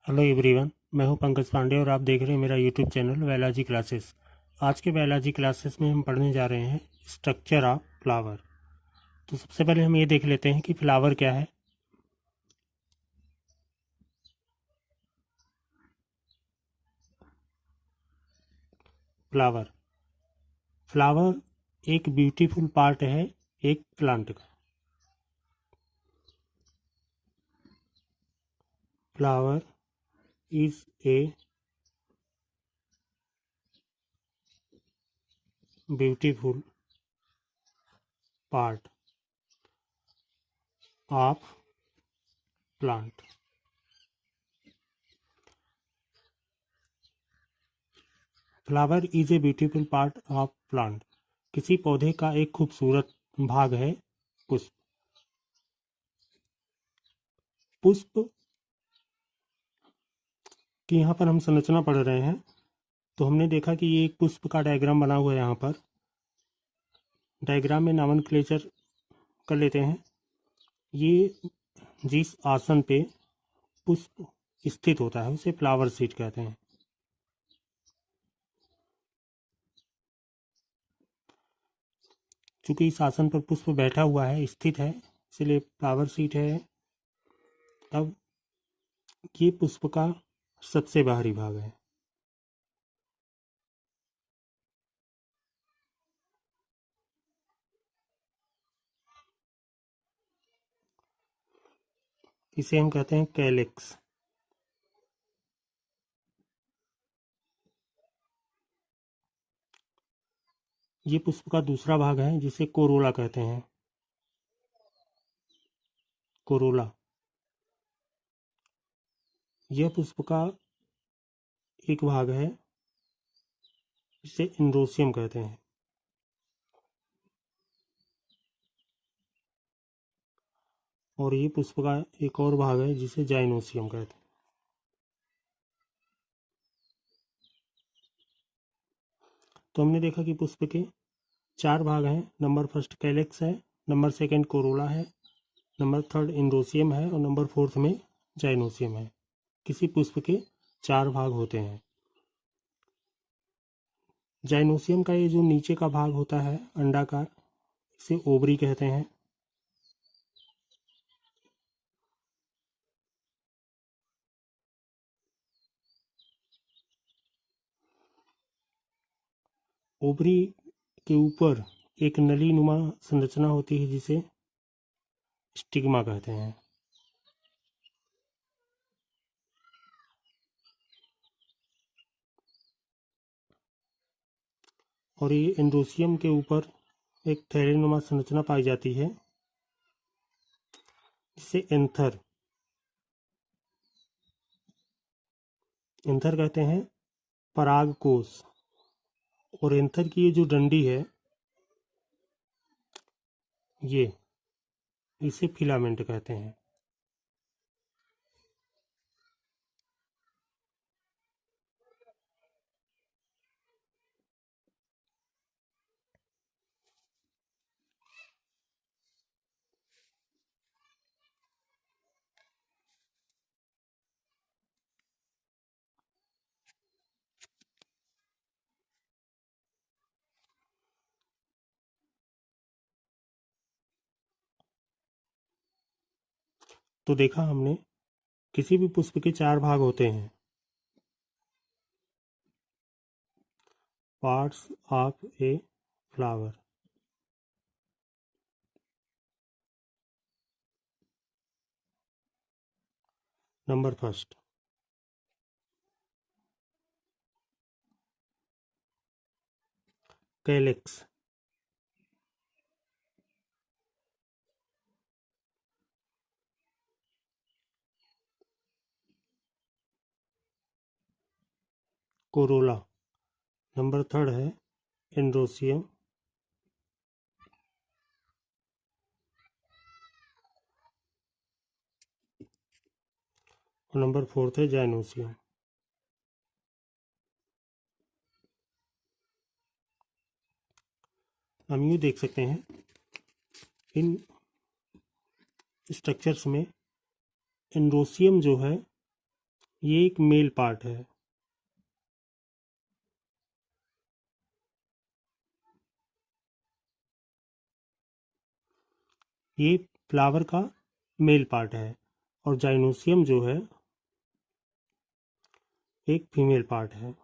Hello everyone, मैं हूं पंकज पांडे और आप देख रहे हैं मेरा यूट्यूब चैनल बायोलॉजी क्लासेस। आज के बायोलॉजी क्लासेस में हम पढ़ने जा रहे हैं स्ट्रक्चर ऑफ फ्लावर। तो सबसे पहले हम ये देख लेते हैं कि फ्लावर क्या है। फ्लावर फ्लावर एक ब्यूटीफुल पार्ट है एक प्लांट का। Flower is a beautiful part of plant. Flower is a beautiful part of plant. किसी पौधे का एक खूबसूरत भाग है पुष्प। पुष्प की यहाँ पर हम संरचना पढ़ रहे हैं, तो हमने देखा कि ये एक पुष्प का डायग्राम बना हुआ है। यहाँ पर डायग्राम में नॉमेनक्लेचर कर लेते हैं। ये जिस आसन पे पुष्प स्थित होता है उसे फ्लावर सीट कहते हैं। चूंकि इस आसन पर पुष्प बैठा हुआ है, स्थित है, इसलिए फ्लावर सीट है। अब ये पुष्प का सबसे बाहरी भाग है। इसे हम कहते हैं कैलिक्स। ये पुष्प का दूसरा भाग है जिसे कोरोला कहते हैं। कोरोला यह पुष्प का एक भाग है जिसे इंड्रोसियम कहते हैं। और ये पुष्प का एक और भाग है जिसे जाइनोसियम कहते हैं। तो हमने देखा कि पुष्प के चार भाग हैं। नंबर फर्स्ट कैलेक्स है, नंबर सेकंड कोरोला है, नंबर थर्ड इंडोसियम है और नंबर फोर्थ में जाइनोसियम है। किसी पुष्प के चार भाग होते हैं। जाइनोसियम का ये जो नीचे का भाग होता है अंडाकार, इसे ओवरी कहते हैं। ओवरी के ऊपर एक नली नुमा संरचना होती है जिसे स्टिग्मा कहते हैं। और ये एंडोसियम के ऊपर एक थैलेनुमा संरचना पाई जाती है जिसे एंथर एंथर कहते हैं। परागकोश। और एंथर की ये जो डंडी है, ये इसे फिलामेंट कहते हैं। तो देखा हमने किसी भी पुष्प के चार भाग होते हैं। Parts of a flower. Number first calyx. Corolla. Number third है एंड्रोसियम। और नंबर फोर्थ है जाइनोसियम। हम यूँ देख सकते हैं इन स्ट्रक्चर्स में एंड्रोसियम जो है ये एक मेल पार्ट है। ये फ्लावर का मेल पार्ट है और जाइनोसियम जो है एक फीमेल पार्ट है।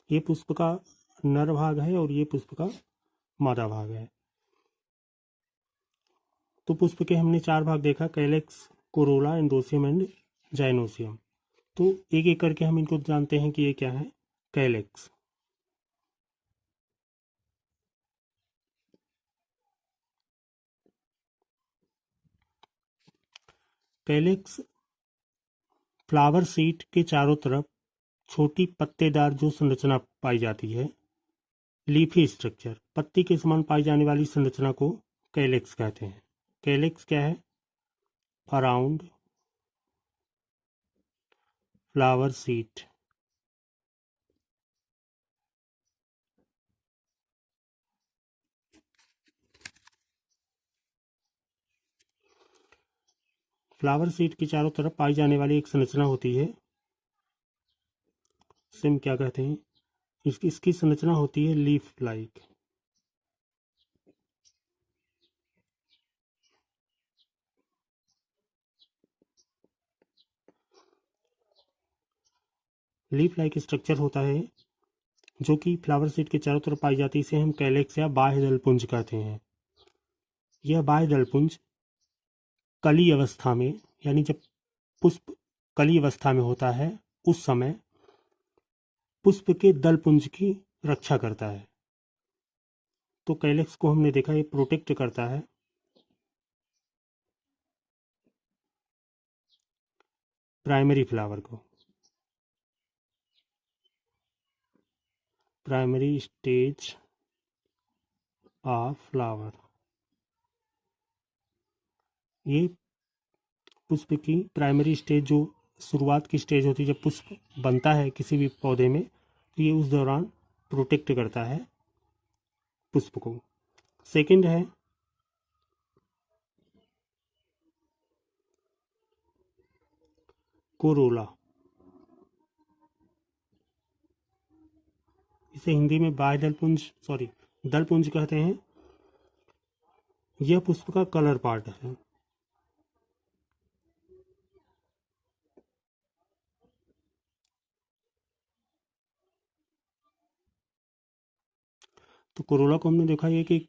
ये पुष्प का नर भाग है और ये पुष्प का मादा भाग है। तो पुष्प के हमने 4 भाग देखा, कैलेक्स, कोरोला, एंड्रोसियम एंड जाइनोसियम। तो एक एक करके हम इनको जानते हैं कि ये क्या है। कैलेक्स, कैलेक्स फ्लावर सीट के चारों तरफ छोटी पत्तेदार जो संरचना पाई जाती है, लीफी स्ट्रक्चर, पत्ती के समान पाई जाने वाली संरचना को कैलेक्स कहते हैं। कैलेक्स क्या है? Around flower seat. Flower seat के चारों तरफ पाई जाने वाली एक संरचना होती है, सिम क्या कहते हैं, इसकी संरचना होती है leaf like. Leaf like structure होता है जो कि फ्लावर सीट के चारों तरफ पाई जाती है, इसे हम कैलेक्स या बाह्य दलपुंज कहते हैं। यह बाह्य दलपुंज कली अवस्था में, यानी जब पुष्प कली अवस्था में होता है उस समय पुष्प के दलपुंज की रक्षा करता है। तो कैलेक्स को हमने देखा ये प्रोटेक्ट करता है प्राइमरी फ्लावर को, प्राइमरी स्टेज ऑफ फ्लावर। ये पुष्प की प्राइमरी स्टेज, जो शुरुआत की स्टेज होती है जब पुष्प बनता है किसी भी पौधे में, तो ये उस दौरान प्रोटेक्ट करता है पुष्प को। सेकंड है कोरोला, इसे हिंदी में बाह्य दलपुंज दलपुंज कहते हैं। यह पुष्प का कलर पार्ट है। तो कोरोला को हमने देखा ये कि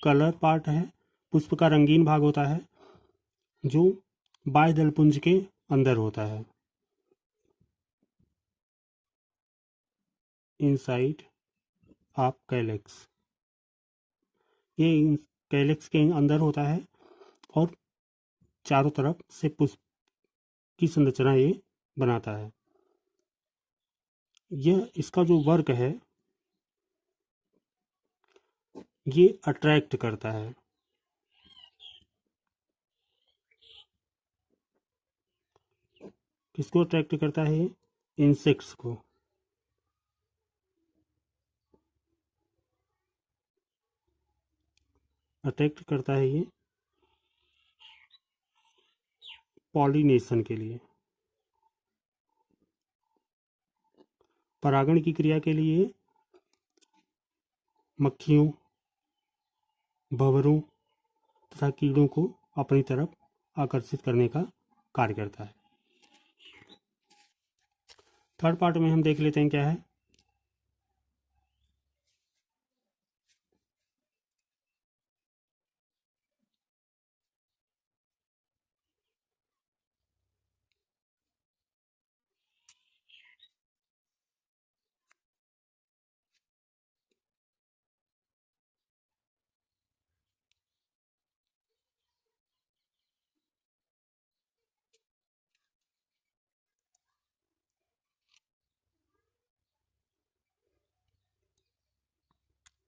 कलर पार्ट है, पुष्प का रंगीन भाग होता है जो बाह्य दलपुंज के अंदर होता है, इनसाइड ऑफ कैलेक्स। ये कैलेक्स के अंदर होता है और चारों तरफ से पुष्प की संरचना ये बनाता है। यह इसका जो वर्क है ये अट्रैक्ट करता है। किसको अट्रैक्ट करता है? इंसेक्ट्स को। अट्रैक्ट करता है ये पॉलिनेशन के लिए, परागण की क्रिया के लिए मक्खियों, भंवरों तथा कीड़ों को अपनी तरफ आकर्षित करने का कार्य करता है। थर्ड पार्ट में हम देख लेते हैं क्या है।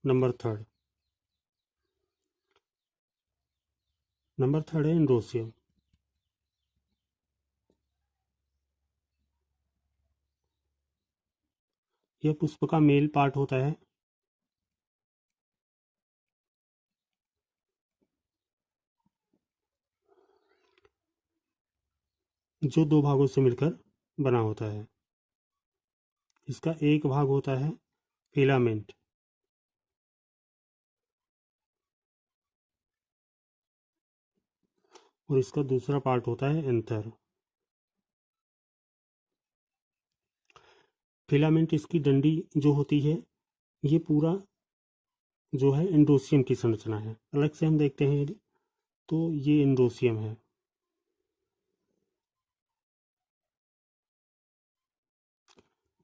नंबर थर्ड है एंड्रोसियम। यह पुष्प का मेल पार्ट होता है। जो दो भागों से मिलकर बना होता है। इसका एक भाग होता है फिलामेंट, और इसका दूसरा पार्ट होता है एंथर। फिलामेंट, इसकी डंडी जो होती है, ये पूरा जो है एंड्रोसियम की संरचना है। अलग से हम देखते हैं तो ये एंड्रोसियम है।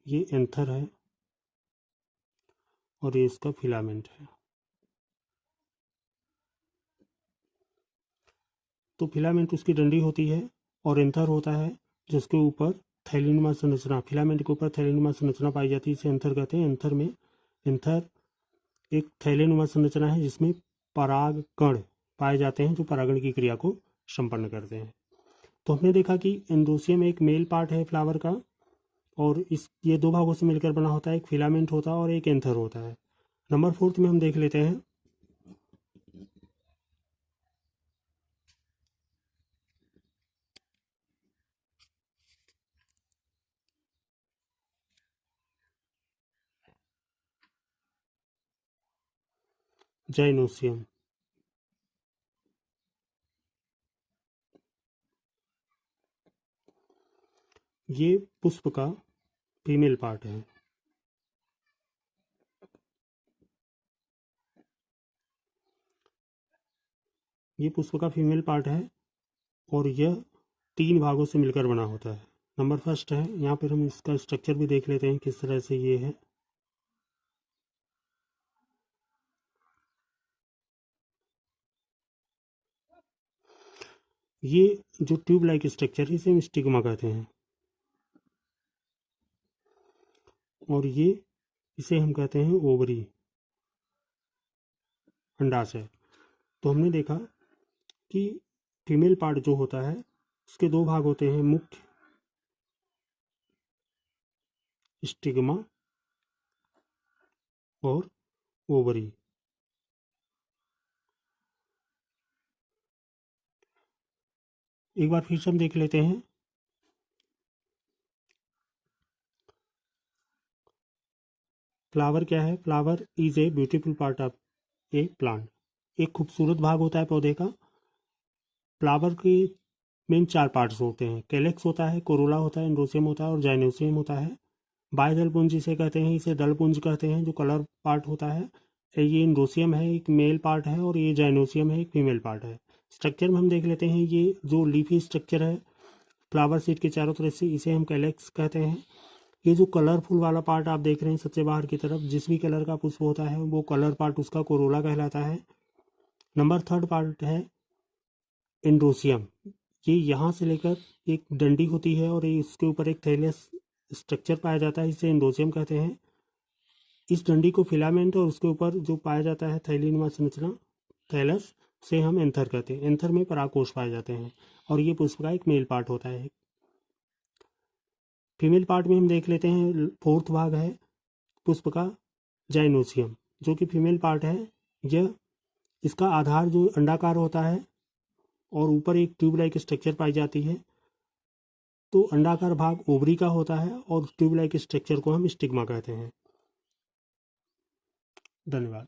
ये एंथर है और ये इसका फिलामेंट है। तो फिलामेंट उसकी डंडी होती है और एंथर होता है जिसके ऊपर थैलीनुमा संरचना, फिलामेंट के ऊपर थैलीनुमा संरचना पाई जाती है। इसे एंथर कहते हैं। एंथर एक थैलीनुमा संरचना है जिसमें पराग कण पाए जाते हैं जो परागण की क्रिया को संपन्न करते हैं। तो हमने देखा कि एंड्रोसियम एक मेल पार्ट है फ्लावर का, और ये दो भागों से मिलकर बना होता है। एक फिलामेंट होता है और एक एंथर होता है। नंबर 4 में हम देख लेते हैं जाइनोसियम। ये पुष्प का फीमेल पार्ट है। ये पुष्प का फीमेल पार्ट है और यह 3 भागों से मिलकर बना होता है। नंबर 1 है, यहाँ पर हम इसका स्ट्रक्चर भी देख लेते हैं किस तरह से ये है। ये जो ट्यूब लाइक स्ट्रक्चर है इसे हम स्टिग्मा कहते हैं, और ये इसे हम कहते हैं ओवरी, अंडाशय। तो हमने देखा कि फीमेल पार्ट जो होता है उसके 2 भाग होते हैं, मुख्य स्टिग्मा और ओवरी। एक बार फिर से हम देख लेते हैं। फ्लावर क्या है? Flower is a beautiful part of A plant. एक खूबसूरत भाग होता है पौधे का। फ्लावर के मेन 4 पार्ट्स होते हैं। कैलेक्स होता है, कोरोला होता है, एंड्रोसियम होता है और जाइनोसियम होता है। बाह्यदल पुंज इसे कहते हैं, इसे दल पुंज कहते हैं जो कलर पार्ट होता है। ये एंड्रोसियम है, एक मेल पार्ट है, और ये जाइनोसियम है, एक फीमेल पार्ट है। स्ट्रक्चर में हम देख लेते हैं, ये जो लीफी स्ट्रक्चर है फ्लावर सीड के चारों तरफ से, इसे हम कैलेक्स कहते हैं। ये जो कलरफुल वाला पार्ट आप देख रहे हैं सबसे बाहर की तरफ, जिस भी कलर का पुष्प होता है वो कलर पार्ट उसका कोरोला कहलाता है। नंबर 3 पार्ट है एंड्रोसियम। ये यहाँ से लेकर एक डंडी होती है और ये इसके ऊपर एक थैलेस स्ट्रक्चर पाया जाता है, इसे एंड्रोसियम कहते हैं। इस डंडी को फिलामेंट और उसके ऊपर जो पाया जाता है थैलीनुमा संरचना, थैलस, से हम एंथर कहते हैं। एंथर में परागकोश पाए जाते हैं और ये पुष्प का एक मेल पार्ट होता है। फीमेल पार्ट में हम देख लेते हैं, 4th भाग है पुष्प का जाइनोसियम, जो कि फीमेल पार्ट है। यह इसका आधार जो अंडाकार होता है और ऊपर एक ट्यूब लाइक स्ट्रक्चर पाई जाती है। तो अंडाकार भाग ओवरी का होता है और ट्यूब लाइक स्ट्रक्चर को हम स्टिग्मा कहते हैं। धन्यवाद।